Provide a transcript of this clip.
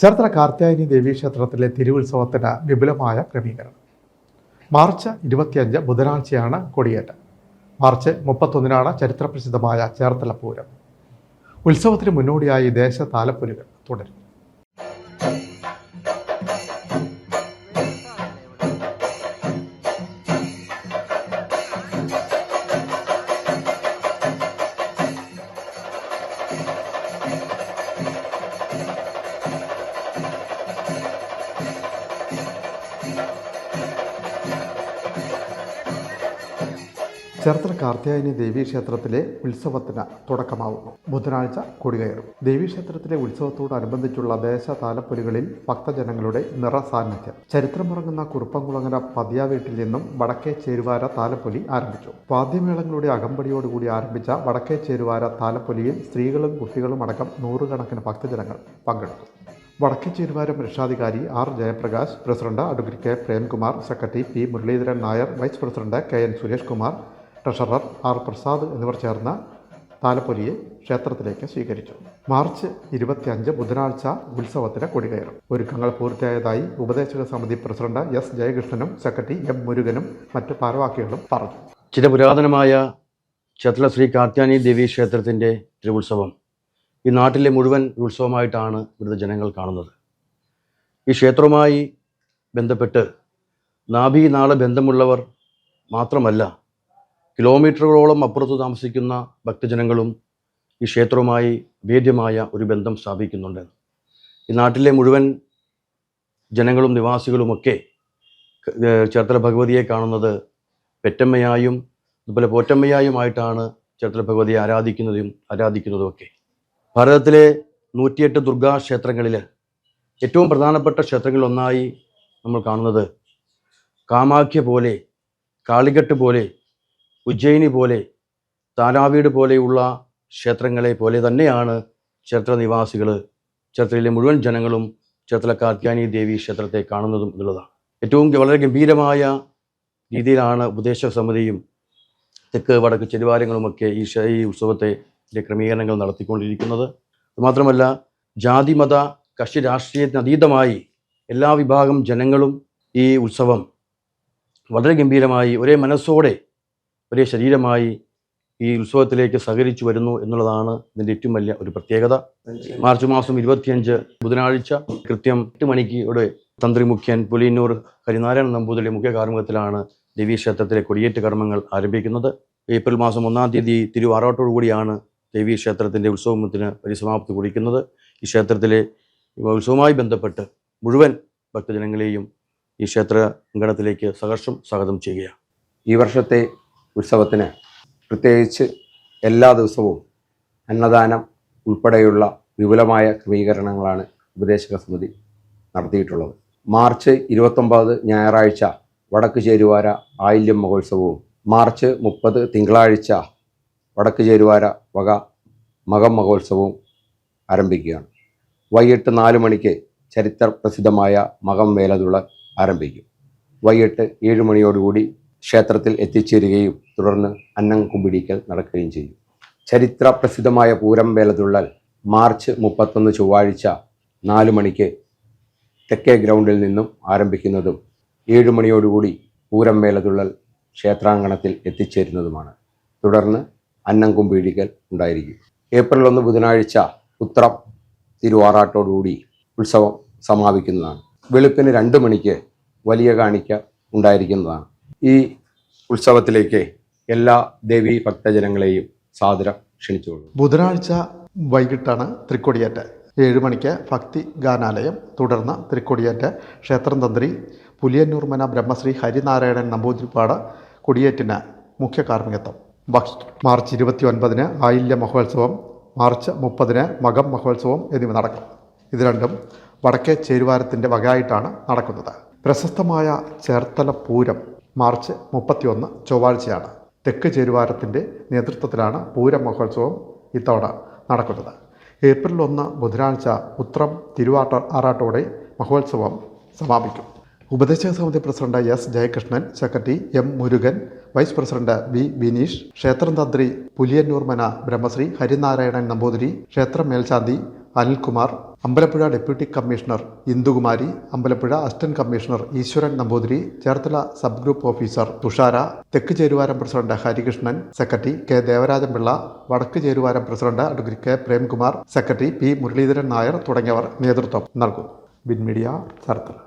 ചേർത്തല കാർത്യായനി ദേവീക്ഷേത്രത്തിലെ തിരുവുത്സവത്തിന് വിപുലമായ ക്രമീകരണം. മാർച്ച് 25 ബുധനാഴ്ചയാണ് കൊടിയേറ്റ്. മാർച്ച് 31 ചരിത്രപ്രസിദ്ധമായ ചേർത്തല പൂരം. ഉത്സവത്തിന് മുന്നോടിയായി ദേശ താലപ്പൊലികൾ തുടരും. ചേർത്തല കാർത്യായനി ദേവീക്ഷേത്രത്തിലെ ഉത്സവത്തിന് തുടക്കമാവുന്നു. ബുധനാഴ്ച കൊടികയറും. ദേവീക്ഷേത്രത്തിലെ ഉത്സവത്തോടനുബന്ധിച്ചുള്ള ദേശ താലപ്പൊലികളിൽ ഭക്തജനങ്ങളുടെ നിറസാന്നിധ്യം. ചരിത്രമുറങ്ങുന്ന കുറുപ്പംകുളങ്ങര പതിയാവീട്ടിൽ നിന്നും വടക്കേ ചേരുവാര താലപ്പൊലി ആരംഭിച്ചു. വാദ്യമേളങ്ങളുടെ അകമ്പടിയോടുകൂടി ആരംഭിച്ച വടക്കേ ചേരുവാര താലപ്പൊലിയിൽ സ്ത്രീകളും കുട്ടികളും അടക്കം നൂറുകണക്കിന് ഭക്തജനങ്ങൾ പങ്കെടുത്തു. വടക്കേ ചേരുവാരം രക്ഷാധികാരി R Jayaprakash, president advocate K Premkumar, secretary P Muraleedharan Nair, vice president K N Suresh Kumar, treasurer R Prasad എന്നിവർ ചേർന്ന് താലപ്പൊലിയെ ക്ഷേത്രത്തിലേക്ക് സ്വീകരിച്ചു. മാർച്ച് 25 ബുധനാഴ്ച ഉത്സവത്തിന് കൊടികയറും. ഒരുക്കങ്ങൾ പൂർത്തിയായതായി ഉപദേശക സമിതി പ്രസിഡന്റ് എസ് ജയകൃഷ്ണനും സെക്രട്ടറി എം മുരുകനും മറ്റ് ഭാരവാഹികളും പറഞ്ഞു. ചില പുരാതനമായ ചേർത്തല ശ്രീ കാർത്യായനി ദേവീ ക്ഷേത്രത്തിൻ്റെ തിരുവുത്സവം ഈ നാട്ടിലെ മുഴുവൻ ഉത്സവമായിട്ടാണ് ഇവിടുത്തെ ജനങ്ങൾ കാണുന്നത്. ഈ ക്ഷേത്രവുമായി ബന്ധപ്പെട്ട് നാഭീനാള ബന്ധമുള്ളവർ മാത്രമല്ല, കിലോമീറ്ററുകളോളം അപ്പുറത്ത് താമസിക്കുന്ന ഭക്തജനങ്ങളും ഈ ക്ഷേത്രവുമായി അഭേദ്യമായ ഒരു ബന്ധം സ്ഥാപിക്കുന്നുണ്ട്. ഈ നാട്ടിലെ മുഴുവൻ ജനങ്ങളും നിവാസികളുമൊക്കെ ചേർത്തല ഭഗവതിയെ കാണുന്നത് പെറ്റമ്മയായും അതുപോലെ പോറ്റമ്മയായുമായിട്ടാണ് ചേർത്തല ഭഗവതിയെ ആരാധിക്കുന്നതുമൊക്കെ. ഭാരതത്തിലെ 108 ദുർഗാ ക്ഷേത്രങ്ങളിൽ ഏറ്റവും പ്രധാനപ്പെട്ട ക്ഷേത്രങ്ങളിലൊന്നായി നമ്മൾ കാണുന്നത് കാമാഖ്യ പോലെ, കാളിഘട്ട് പോലെ, ഉജ്ജയിനി പോലെ, താരാവീട് പോലെയുള്ള ക്ഷേത്രങ്ങളെ പോലെ തന്നെയാണ് ചേർത്തല നിവാസികൾ, ചേർത്തലയിലെ മുഴുവൻ ജനങ്ങളും ചേർത്തല കാർത്യായനി ദേവി ക്ഷേത്രത്തെ കാണുന്നതും എന്നുള്ളതാണ്. ഏറ്റവും വളരെ ഗംഭീരമായ രീതിയിലാണ് ഉപദേശക സമിതിയും തെക്ക് വടക്ക് ചെരുവാരങ്ങളുമൊക്കെ ഈ ഉത്സവത്തെ ക്രമീകരണങ്ങൾ നടത്തിക്കൊണ്ടിരിക്കുന്നത്. അതുമാത്രമല്ല, ജാതി മത കക്ഷി രാഷ്ട്രീയത്തിനതീതമായി എല്ലാ വിഭാഗം ജനങ്ങളും ഈ ഉത്സവം വളരെ ഗംഭീരമായി ഒരേ മനസ്സോടെ ഒരേ ശരീരമായി ഈ ഉത്സവത്തിലേക്ക് സഹകരിച്ചു വരുന്നു എന്നുള്ളതാണ് ഇതിൻ്റെ ഏറ്റവും വലിയ ഒരു പ്രത്യേകത. മാർച്ച് മാസം 25 ബുധനാഴ്ച കൃത്യം 8 മണിക്ക് ഇവിടെ തന്ത്രി മുഖ്യൻ പുലിയന്നൂർ ഹരിനാരായണ നമ്പൂതിരിയുടെ മുഖ്യ കാർമ്മികത്തിലാണ് ദേവീക്ഷേത്രത്തിലെ കൊടിയേറ്റ് കർമ്മങ്ങൾ ആരംഭിക്കുന്നത്. ഏപ്രിൽ മാസം 1-ാം തീയതി തിരുവാറാട്ടോടുകൂടിയാണ് ദേവീക്ഷേത്രത്തിൻ്റെ ഉത്സവത്തിന് പരിസമാപ്തി കുറിക്കുന്നത്. ഈ ക്ഷേത്രത്തിലെ ഉത്സവവുമായി ബന്ധപ്പെട്ട് മുഴുവൻ ഭക്തജനങ്ങളെയും ഈ ക്ഷേത്ര അങ്കണത്തിലേക്ക് സഹർഷം സ്വാഗതം ചെയ്യുകയാണ്. ഈ വർഷത്തെ ഉത്സവത്തിന് പ്രത്യേകിച്ച് എല്ലാ ദിവസവും അന്നദാനം ഉൾപ്പെടെയുള്ള വിപുലമായ ക്രമീകരണങ്ങളാണ് ഉപദേശക സമിതി നടത്തിയിട്ടുള്ളത്. മാർച്ച് 29 ഞായറാഴ്ച വടക്ക് ചേരുവാര ആയില്യം മഹോത്സവവും മാർച്ച് 30 തിങ്കളാഴ്ച വടക്ക് ചേരുവാര വക മകം മഹോത്സവവും ആരംഭിക്കുകയാണ്. വൈകിട്ട് 4 മണിക്ക് ചരിത്ര പ്രസിദ്ധമായ മകം വേലതുള്ളൽ ആരംഭിക്കും. വൈകിട്ട് 7 മണിയോടുകൂടി ക്ഷേത്രത്തിൽ എത്തിച്ചേരുകയും തുടർന്ന് അന്നം കുമ്പിടിക്കൽ നടക്കുകയും ചെയ്യും. ചരിത്ര പ്രസിദ്ധമായ പൂരം വേലതുള്ളൽ മാർച്ച് 31 ചൊവ്വാഴ്ച 4 മണിക്ക് തെക്കേ ഗ്രൗണ്ടിൽ നിന്നും ആരംഭിക്കുന്നതും 7 മണിയോടുകൂടി പൂരം വേലതുള്ളൽ ക്ഷേത്രാങ്കണത്തിൽ എത്തിച്ചേരുന്നതുമാണ്. തുടർന്ന് അന്നം കുമ്പിടിക്കൽ ഉണ്ടായിരിക്കും. ഏപ്രിൽ 1 ബുധനാഴ്ച ഉത്രം തിരുവാറാട്ടോടുകൂടി ഉത്സവം സമാപിക്കുന്നതാണ്. വെളുപ്പിന് 2 മണിക്ക് വലിയ കാണിക്ക ഉണ്ടായിരിക്കുന്നതാണ്. ഈ ഉത്സവത്തിലേക്ക് എല്ലാ ദേവീ ഭക്തജനങ്ങളെയും സാദരം ക്ഷണിച്ചുകൊള്ളുന്നു. ബുധനാഴ്ച വൈകിട്ടാണ് തൃക്കൊടിയേറ്റ്. 7 മണിക്ക് ഭക്തി ഗാനാലയം, തുടർന്ന് തൃക്കൊടിയേറ്റ്. ക്ഷേത്രം തന്ത്രി പുലിയന്നൂർമന ബ്രഹ്മശ്രീ ഹരിനാരായണൻ നമ്പൂതിരിപ്പാട് കൊടിയേറ്റിന് മുഖ്യ കാർമ്മികത്വം വഹിച്ചു. മാർച്ച് 29 ആയില്യ മഹോത്സവം, മാർച്ച് 30 മകം മഹോത്സവം എന്നിവ നടക്കും. ഇത് രണ്ടും വടക്കേ ചേരുവാരത്തിൻ്റെ വകയായിട്ടാണ് നടക്കുന്നത്. പ്രശസ്തമായ ചേർത്തല പൂരം മാർച്ച് 31 ചൊവ്വാഴ്ചയാണ്. തെക്ക് ചേരുവാരത്തിൻ്റെ നേതൃത്വത്തിലാണ് പൂരം മഹോത്സവം ഇത്തവണ നടക്കുന്നത്. ഏപ്രിൽ 1 ബുധനാഴ്ച ഉത്രം തിരുവാറാട്ടോടെ മഹോത്സവം സമാപിക്കും. ഉപദേശക സമിതി president S Jayakrishnan, secretary M Murugan, vice president V Bineesh, ക്ഷേത്രം തന്ത്രി പുലിയന്നൂർമന ബ്രഹ്മശ്രീ ഹരിനാരായണൻ നമ്പൂതിരി, ക്ഷേത്രം മേൽശാന്തി Anilkumar, Ambalappuzha deputy commissioner Indukumari, Ambalappuzha assistant commissioner Eswaran Namboothiri, Cherthala sub group officer Thushara, തെക്ക് ചേരുവാരം president Harikrishnan, secretary K Devarajan Pillai, വടക്ക് ചേരുവാരം president advocate K Premkumar, secretary P Muraleedharan Nair തുടങ്ങിയവർ നേതൃത്വം നൽകുന്നു. Win media, Cherthala.